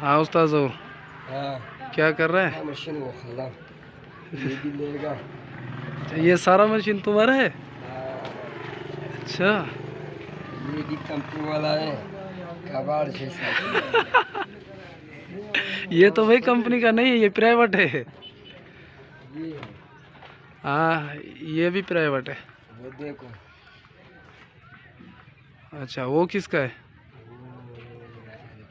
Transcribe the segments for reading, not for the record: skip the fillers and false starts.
हाँ उस्ताद हो, हाँ क्या कर रहा है? मशीन वो खाला ये भी लेगा। ये सारा मशीन तुम्हारा है? हाँ, अच्छा। ये भी कंपनी वाला है कबाड़ जैसा। ये तो भाई कंपनी का नहीं है, ये प्राइवेट है। ये हाँ ये भी प्राइवेट है। वो देखो, अच्छा वो किसका है? वो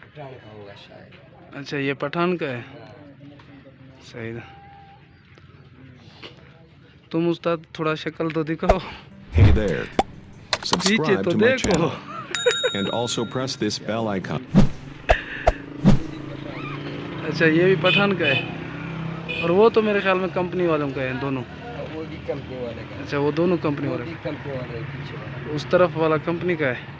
पठान का होगा शायद। अच्छा ये पठान का है। हाँ, सही था। तुम उस्ताद थोड़ा शक्ल तो दिखाओ। Hey there. पीछे Subscribe तो to my देखो। channel and also press this bell icon. अच्छा ये भी पठान का है, और वो तो मेरे ख्याल में कंपनी वालों का है दोनों। वो भी कंपनी वाले का। अच्छा वो दोनों कंपनी वो वाले, भी कंपनी वाले है, पीछे वाला। उस तरफ वाला कंपनी का है।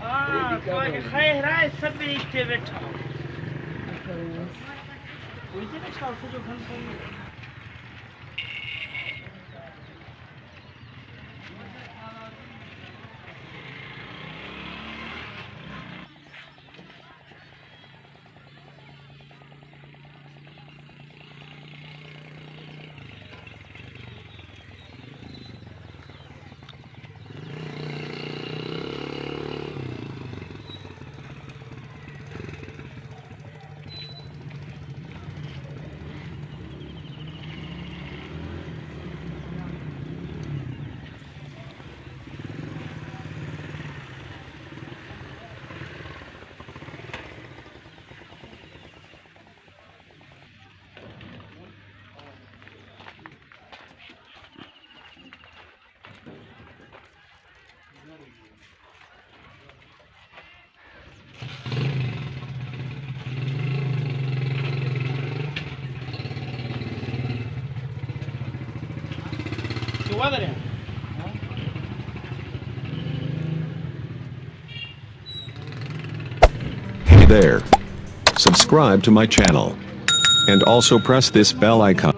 Hey there. Subscribe to my channel and also press this bell icon.